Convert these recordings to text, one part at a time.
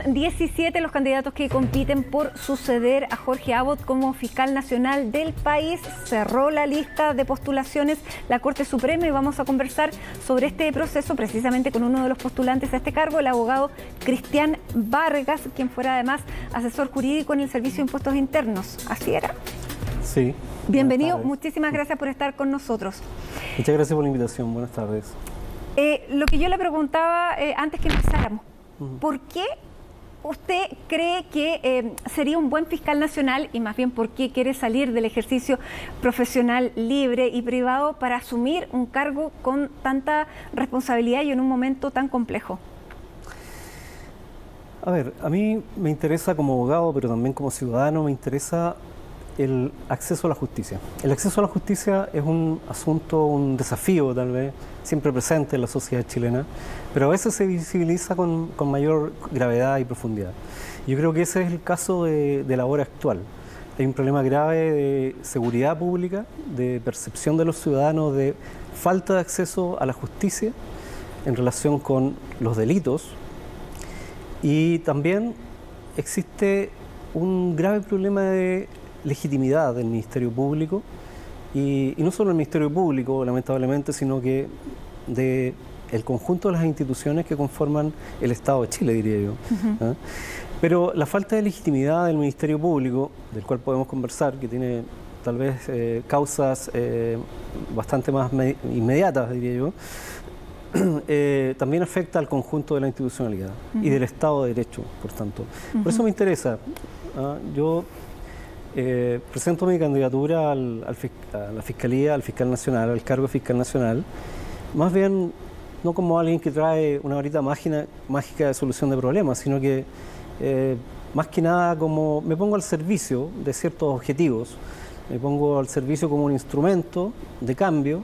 17 los candidatos que compiten por suceder a Jorge Abot como fiscal nacional del país. Cerró la lista de postulaciones la Corte Suprema y vamos a conversar sobre este proceso precisamente con uno de los postulantes a este cargo, el abogado Cristian Vargas, quien fuera además asesor jurídico en el Servicio de Impuestos Internos. ¿Así era? Sí. Bienvenido, muchísimas gracias por estar con nosotros. Muchas gracias por la invitación, buenas tardes. Lo que yo le preguntaba antes que empezáramos, ¿por qué usted cree que sería un buen fiscal nacional y más bien por qué quiere salir del ejercicio profesional libre y privado para asumir un cargo con tanta responsabilidad y en un momento tan complejo? A ver, a mí me interesa como abogado, pero también como ciudadano, me interesa el acceso a la justicia. El acceso a la justicia es un asunto, un desafío tal vez, siempre presente en la sociedad chilena, pero a veces se visibiliza con mayor gravedad y profundidad. Yo creo que ese es el caso de la hora actual. Hay un problema grave de seguridad pública, de percepción de los ciudadanos, de falta de acceso a la justicia en relación con los delitos, y también existe un grave problema de legitimidad del Ministerio Público y no solo el Ministerio Público, lamentablemente, sino que de el conjunto de las instituciones que conforman el Estado de Chile, diría yo. ¿Ah? Pero la falta de legitimidad del Ministerio Público, del cual podemos conversar, que tiene tal vez causas bastante más inmediatas, diría yo, también afecta al conjunto de la institucionalidad y del Estado de Derecho, por tanto. Por eso me interesa. Yo presento mi candidatura a la Fiscalía, al fiscal nacional, al cargo de fiscal nacional, más bien no como alguien que trae una varita mágica de solución de problemas, sino que más que nada como me pongo al servicio de ciertos objetivos, me pongo al servicio como un instrumento de cambio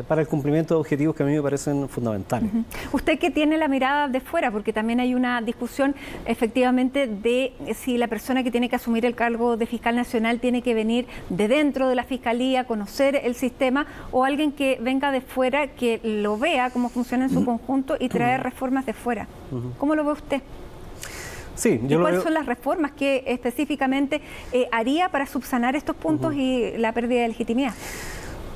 para el cumplimiento de objetivos que a mí me parecen fundamentales. Usted que tiene la mirada de fuera, porque también hay una discusión efectivamente de si la persona que tiene que asumir el cargo de fiscal nacional tiene que venir de dentro de la fiscalía, conocer el sistema, o alguien que venga de fuera, que lo vea cómo funciona en su conjunto y traer reformas de fuera. ¿Cómo lo ve usted? Sí, ¿Y cuáles son las reformas que específicamente haría para subsanar estos puntos y la pérdida de legitimidad?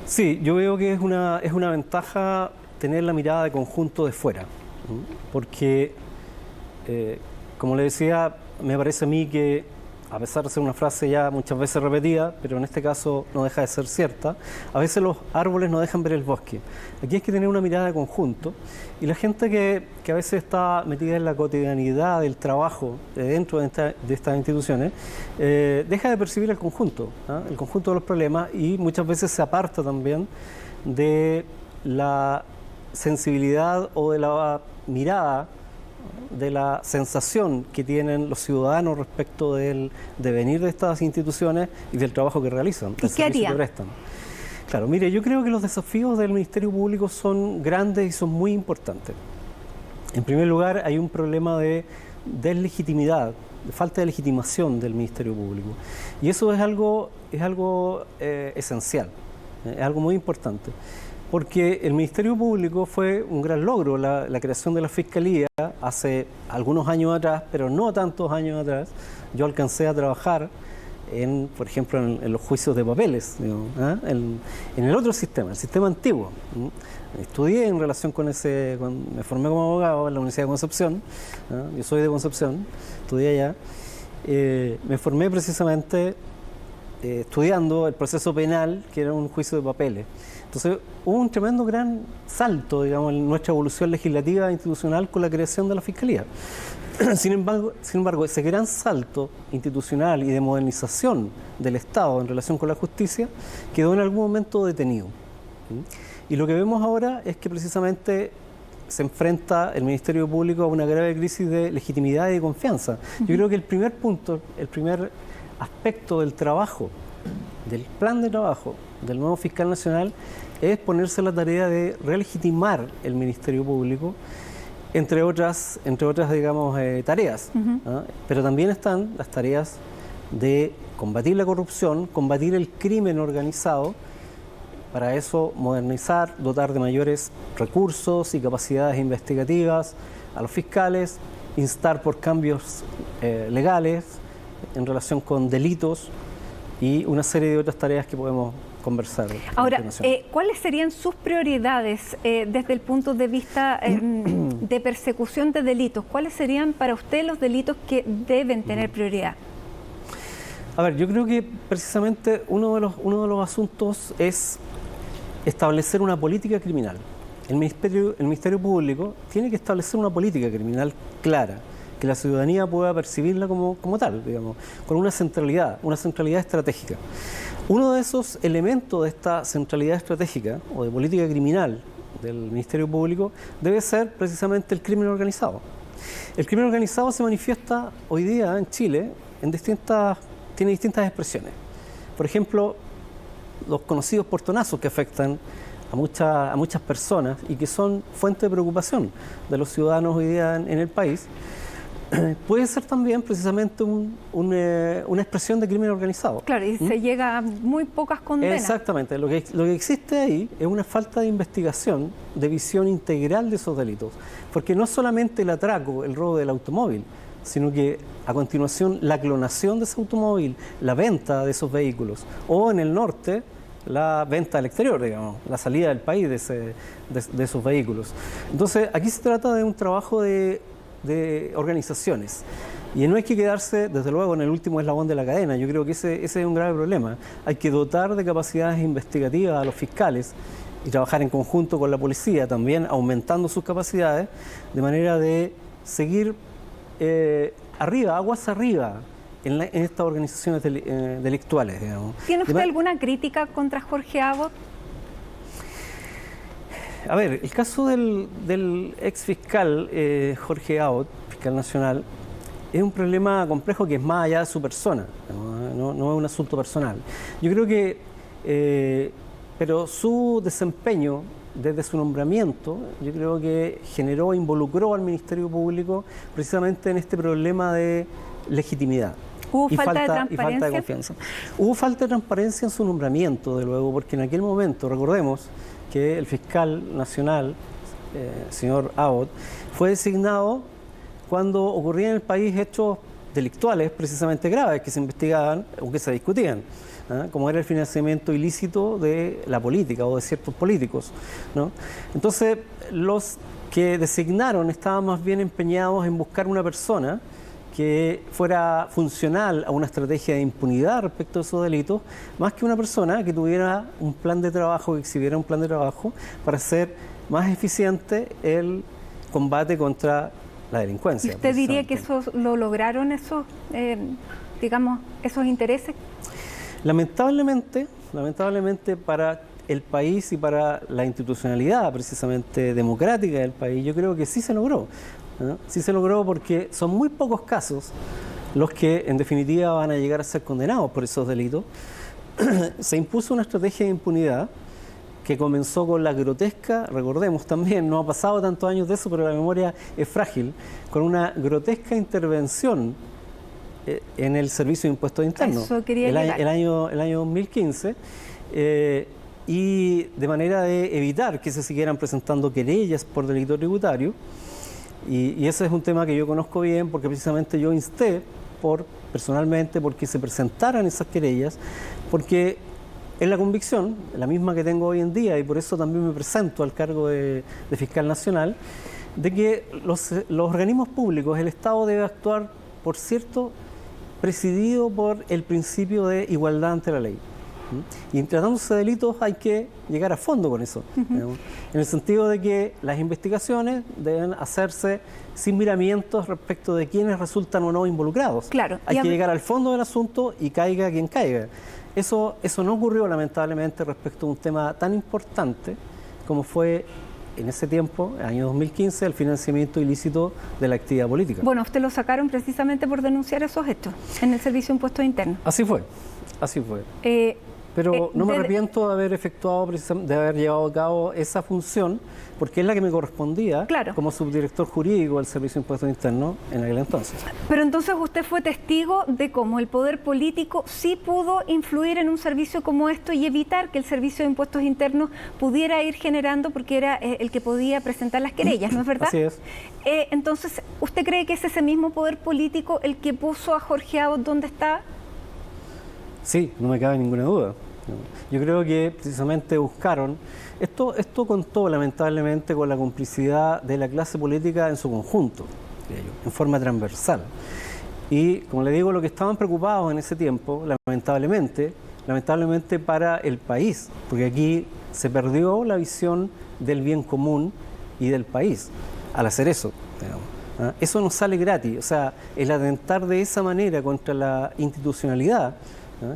Sí, yo veo que es una ventaja tener la mirada de conjunto de fuera, porque, como le decía, me parece a mí que, a pesar de ser una frase ya muchas veces repetida, pero en este caso no deja de ser cierta, a veces los árboles no dejan ver el bosque. Aquí hay que tener una mirada de conjunto, y la gente que a veces está metida en la cotidianidad del trabajo dentro de estas instituciones, deja de percibir el conjunto de los problemas, y muchas veces se aparta también de la sensibilidad o de la mirada, de la sensación que tienen los ciudadanos respecto del devenir de estas instituciones y del trabajo que realizan, del servicio que prestan. Claro, mire, yo creo que los desafíos del Ministerio Público son grandes y son muy importantes. En primer lugar, hay un problema de deslegitimidad, de falta de legitimación del Ministerio Público. Y eso es algo esencial, es algo muy importante. Porque el Ministerio Público fue un gran logro, la creación de la Fiscalía hace algunos años atrás, pero no tantos años atrás. Yo alcancé a trabajar, por ejemplo, en los juicios de papeles, digamos, en el otro sistema, el sistema antiguo. Estudié en relación con me formé como abogado en la Universidad de Concepción, yo soy de Concepción, estudié allá, me formé precisamente estudiando el proceso penal, que era un juicio de papeles. Entonces hubo un tremendo gran salto, digamos, en nuestra evolución legislativa e institucional con la creación de la Fiscalía. Sin embargo, ese gran salto institucional y de modernización del Estado en relación con la justicia quedó en algún momento detenido. Y lo que vemos ahora es que precisamente se enfrenta el Ministerio Público a una grave crisis de legitimidad y de confianza. Yo creo que el primer punto, el primer aspecto del trabajo, del plan de trabajo del nuevo fiscal nacional, es ponerse la tarea de relegitimar el Ministerio Público, entre otras digamos, tareas. Pero también están las tareas de combatir la corrupción, combatir el crimen organizado, para eso modernizar, dotar de mayores recursos y capacidades investigativas a los fiscales, instar por cambios legales en relación con delitos y una serie de otras tareas que podemos conversar. Ahora, ¿cuáles serían sus prioridades desde el punto de vista de persecución de delitos? ¿Cuáles serían para usted los delitos que deben tener prioridad? A ver, yo creo que precisamente uno de los asuntos es establecer una política criminal. El Ministerio Público tiene que establecer una política criminal clara, que la ciudadanía pueda percibirla como tal, digamos, con una centralidad estratégica. Uno de esos elementos de esta centralidad estratégica o de política criminal del Ministerio Público debe ser precisamente el crimen organizado. El crimen organizado se manifiesta hoy día en Chile tiene distintas expresiones. Por ejemplo, los conocidos portonazos que afectan a muchas personas y que son fuente de preocupación de los ciudadanos hoy día en el país, puede ser también precisamente una expresión de crimen organizado. Claro, y se llega a muy pocas condenas. Exactamente. Lo que existe ahí es una falta de investigación, de visión integral de esos delitos. Porque no solamente el atraco, el robo del automóvil, sino que a continuación la clonación de ese automóvil, la venta de esos vehículos, o en el norte, la venta al exterior, digamos, la salida del país de esos vehículos. Entonces, aquí se trata de un trabajo de organizaciones. Y no hay que quedarse, desde luego, en el último eslabón de la cadena. Yo creo que ese es un grave problema. Hay que dotar de capacidades investigativas a los fiscales y trabajar en conjunto con la policía, también aumentando sus capacidades, de manera de seguir aguas arriba, en estas organizaciones delictuales, digamos. ¿Tiene usted alguna crítica contra Jorge Abbott? A ver, el caso del ex fiscal Jorge Abbott, fiscal nacional, es un problema complejo que es más allá de su persona, no es un asunto personal. Yo creo que, pero su desempeño desde su nombramiento, yo creo que involucró al Ministerio Público precisamente en este problema de legitimidad. ¿Hubo falta de transparencia? Y falta de confianza. Hubo falta de transparencia en su nombramiento, de luego, porque en aquel momento, recordemos, que el fiscal nacional, señor Abbott, fue designado cuando ocurrían en el país hechos delictuales precisamente graves que se investigaban o que se discutían, como era el financiamiento ilícito de la política o de ciertos políticos, ¿no? Entonces, los que designaron estaban más bien empeñados en buscar una persona que fuera funcional a una estrategia de impunidad respecto a esos delitos, más que una persona que tuviera un plan de trabajo, que exhibiera un plan de trabajo para hacer más eficiente el combate contra la delincuencia. ¿Y usted diría que eso lo lograron esos intereses? Lamentablemente para el país y para la institucionalidad precisamente democrática del país, yo creo que sí se logró. Sí se logró porque son muy pocos casos los que en definitiva van a llegar a ser condenados por esos delitos. Se impuso una estrategia de impunidad que comenzó con la grotesca, recordemos también, no ha pasado tantos años de eso, pero la memoria es frágil, con una grotesca intervención en el Servicio de Impuestos Internos el año 2015, y de manera de evitar que se siguieran presentando querellas por delito tributario. Y ese es un tema que yo conozco bien porque precisamente yo insté personalmente porque se presentaran esas querellas, porque es la convicción, la misma que tengo hoy en día, y por eso también me presento al cargo de fiscal nacional, de que los organismos públicos, el Estado debe actuar, por cierto, presidido por el principio de igualdad ante la ley. Y en tratándose de delitos hay que llegar a fondo con eso, en el sentido de que las investigaciones deben hacerse sin miramientos respecto de quienes resultan o no involucrados. Claro. Hay que llegar al fondo del asunto y caiga quien caiga. Eso no ocurrió lamentablemente respecto a un tema tan importante como fue en ese tiempo, el año 2015, el financiamiento ilícito de la actividad política. Bueno, usted lo sacaron precisamente por denunciar esos hechos en el Servicio de Impuestos Internos. Así fue, así fue. Pero no me arrepiento de haber efectuado, de haber llevado a cabo esa función, porque es la que me correspondía como subdirector jurídico del Servicio de Impuestos Internos en aquel entonces. Pero entonces usted fue testigo de cómo el poder político sí pudo influir en un servicio como esto y evitar que el Servicio de Impuestos Internos pudiera ir generando, porque era el que podía presentar las querellas, ¿no es verdad? Así es. Entonces, ¿usted cree que es ese mismo poder político el que puso a Jorge Abot donde está? Sí, no me cabe ninguna duda. Yo creo que precisamente buscaron, esto contó lamentablemente con la complicidad de la clase política en su conjunto, en forma transversal. Y como le digo, lo que estaban preocupados en ese tiempo, lamentablemente para el país, porque aquí se perdió la visión del bien común y del país al hacer eso, digamos. Eso no sale gratis, o sea, el atentar de esa manera contra la institucionalidad,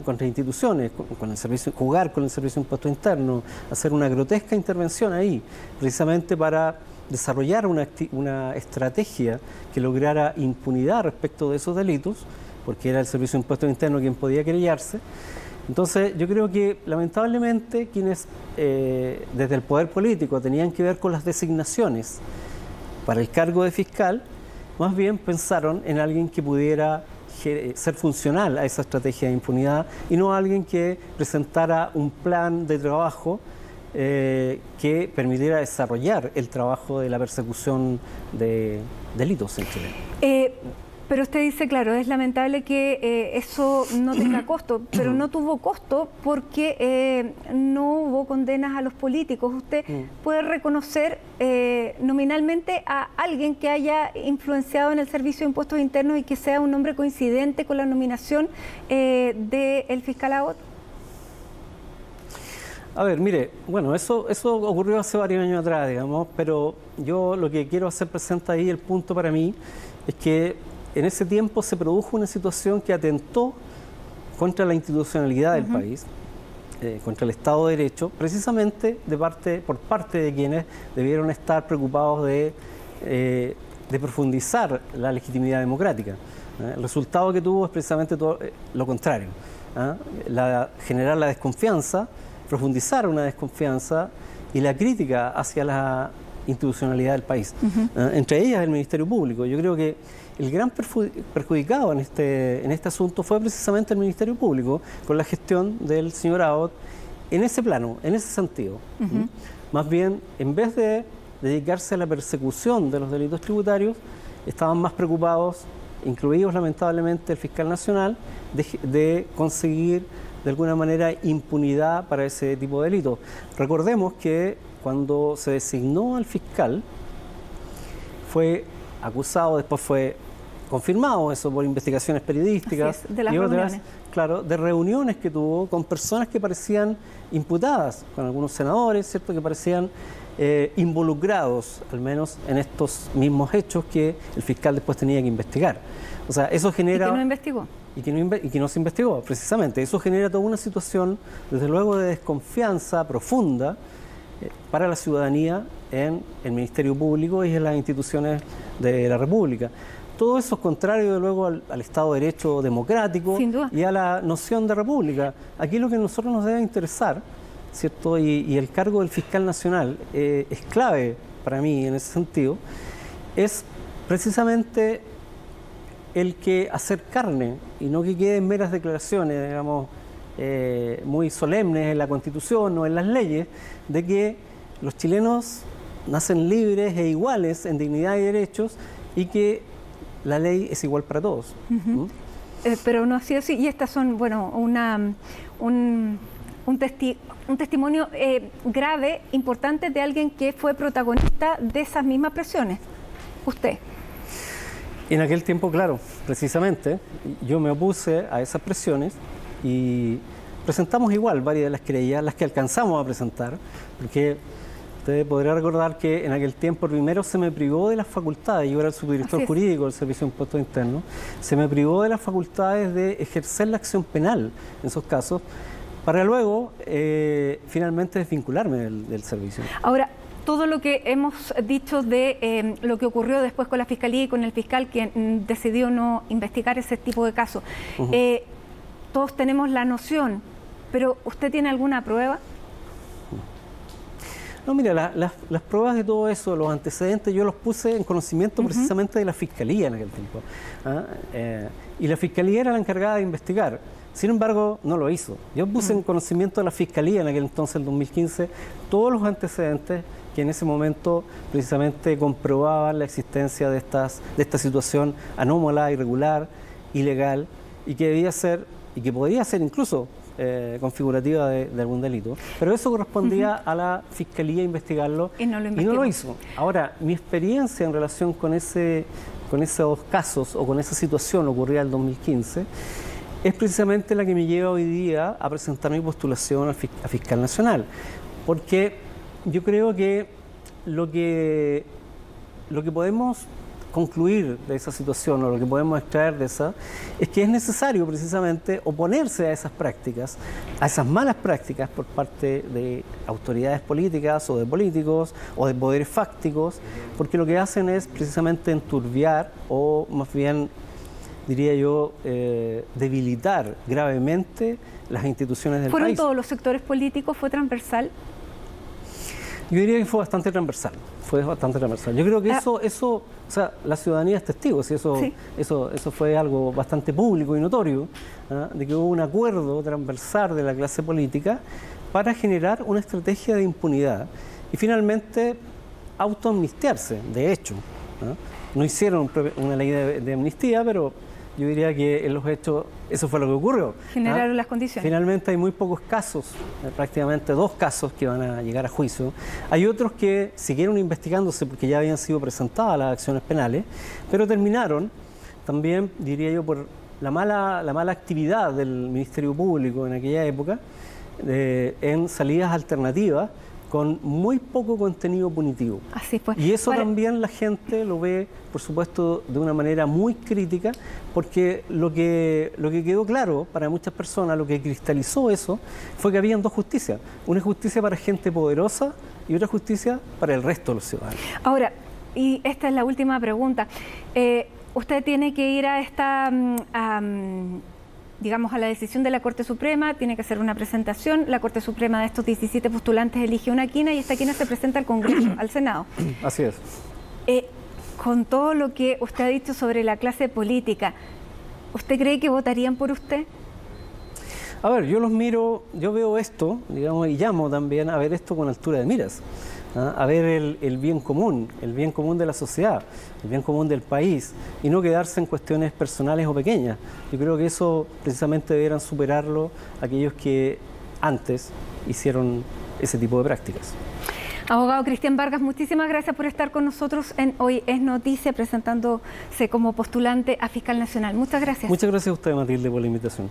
contra instituciones, con el servicio, jugar con el Servicio de Impuestos Internos, hacer una grotesca intervención ahí, precisamente para desarrollar una estrategia que lograra impunidad respecto de esos delitos, porque era el Servicio de Impuestos Internos quien podía querellarse. Entonces, yo creo que lamentablemente quienes desde el poder político tenían que ver con las designaciones para el cargo de fiscal, más bien pensaron en alguien que pudiera ser funcional a esa estrategia de impunidad y no alguien que presentara un plan de trabajo que permitiera desarrollar el trabajo de la persecución de delitos en Chile. Pero usted dice, claro, es lamentable que eso no tenga costo, pero no tuvo costo porque no hubo condenas a los políticos. ¿Usted puede reconocer nominalmente a alguien que haya influenciado en el Servicio de Impuestos Internos y que sea un nombre coincidente con la nominación del fiscal Abot? A ver, mire, bueno, eso ocurrió hace varios años atrás, digamos, pero yo lo que quiero hacer presente ahí, el punto para mí, es que en ese tiempo se produjo una situación que atentó contra la institucionalidad del país, contra el Estado de Derecho, precisamente por parte de quienes debieron estar preocupados de profundizar la legitimidad democrática. El resultado que tuvo es precisamente todo lo contrario, generar la desconfianza, profundizar una desconfianza y la crítica hacia la institucionalidad del país, entre ellas el Ministerio Público. Yo creo que el gran perjudicado en este asunto fue precisamente el Ministerio Público, con la gestión del señor Abot en ese plano, en ese sentido. Más bien, en vez de dedicarse a la persecución de los delitos tributarios, estaban más preocupados, incluidos lamentablemente el fiscal nacional, de conseguir de alguna manera impunidad para ese tipo de delitos. Recordemos que cuando se designó al fiscal, fue acusado, después fue confirmado eso por investigaciones periodísticas de las y otras, reuniones. Claro, de reuniones que tuvo con personas que parecían imputadas, con algunos senadores, ¿cierto?, que parecían involucrados, al menos en estos mismos hechos que el fiscal después tenía que investigar. O sea, eso genera... ¿Y que no investigó? Y que no se investigó, precisamente. Eso genera toda una situación, desde luego, de desconfianza profunda para la ciudadanía en el Ministerio Público y en las instituciones de la República. Todo eso es contrario, de luego, al Estado de Derecho democrático y a la noción de república. Aquí lo que a nosotros nos debe interesar, ¿cierto? Y el cargo del fiscal nacional es clave para mí en ese sentido, es precisamente el que hacer carne y no que queden meras declaraciones, digamos, muy solemnes en la Constitución o en las leyes, de que los chilenos nacen libres e iguales en dignidad y derechos y que la ley es igual para todos. Pero no ha sido así. Y estas son, bueno, un testimonio grave, importante de alguien que fue protagonista de esas mismas presiones. Usted. En aquel tiempo, claro, precisamente, yo me opuse a esas presiones y presentamos igual varias de las querellas, las que alcanzamos a presentar, porque usted podrá recordar que en aquel tiempo primero se me privó de las facultades, yo era el subdirector jurídico del Servicio de Impuestos Internos, se me privó de las facultades de ejercer la acción penal en esos casos, para luego finalmente desvincularme del servicio. Ahora, todo lo que hemos dicho de lo que ocurrió después con la Fiscalía y con el fiscal quien decidió no investigar ese tipo de casos, todos tenemos la noción pero ¿usted tiene alguna prueba? No, mira, las pruebas de todo eso, los antecedentes, yo los puse en conocimiento precisamente de la Fiscalía en aquel tiempo. Y la Fiscalía era la encargada de investigar. Sin embargo, no lo hizo. Yo puse en conocimiento de la Fiscalía en aquel entonces, el 2015, todos los antecedentes que en ese momento precisamente comprobaban la existencia de esta situación anómala, irregular, ilegal, y que debía ser, y que podría ser incluso configurativa de algún delito. Pero eso correspondía a la Fiscalía investigarlo y no lo hizo. Ahora, mi experiencia en relación con esos casos o con esa situación ocurrida en el 2015 es precisamente la que me lleva hoy día a presentar mi postulación a fiscal nacional. Porque yo creo que lo que podemos concluir de esa situación o lo que podemos extraer de esa es que es necesario precisamente oponerse a esas prácticas, a esas malas prácticas por parte de autoridades políticas o de políticos o de poderes fácticos, porque lo que hacen es precisamente enturbiar o más bien, diría yo, debilitar gravemente las instituciones del país. ¿Fueron todos los sectores políticos? ¿Fue transversal? Yo diría que fue bastante transversal. Yo creo que eso, o sea, la ciudadanía es testigo, ¿sí? Eso fue algo bastante público y notorio, de que hubo un acuerdo transversal de la clase política para generar una estrategia de impunidad y finalmente autoamnistiarse, de hecho. No hicieron una ley de amnistía, pero yo diría que en los hechos eso fue lo que ocurrió. Generaron las condiciones. Finalmente hay muy pocos casos, prácticamente 2 casos que van a llegar a juicio. Hay otros que siguieron investigándose porque ya habían sido presentadas las acciones penales, pero terminaron también, diría yo, por la mala actividad del Ministerio Público en aquella época, en salidas alternativas con muy poco contenido punitivo. Así fue. Y eso también la gente lo ve, por supuesto, de una manera muy crítica, porque lo que quedó claro para muchas personas, lo que cristalizó eso, fue que habían 2 justicias. Una justicia para gente poderosa y otra justicia para el resto de los ciudadanos. Ahora, y esta es la última pregunta. Usted tiene que ir a esta... digamos, a la decisión de la Corte Suprema, tiene que hacer una presentación, la Corte Suprema de estos 17 postulantes elige una quina y esta quina se presenta al Congreso, al Senado. Así es. Con todo lo que usted ha dicho sobre la clase política, ¿usted cree que votarían por usted? A ver, yo los miro, yo veo esto, digamos, y llamo también a ver esto con altura de miras, a ver el bien común de la sociedad, el bien común del país, y no quedarse en cuestiones personales o pequeñas. Yo creo que eso precisamente deberán superarlo aquellos que antes hicieron ese tipo de prácticas. Abogado Cristian Vargas, muchísimas gracias por estar con nosotros en Hoy es Noticia, presentándose como postulante a fiscal nacional. Muchas gracias. Muchas gracias a usted, Matilde, por la invitación.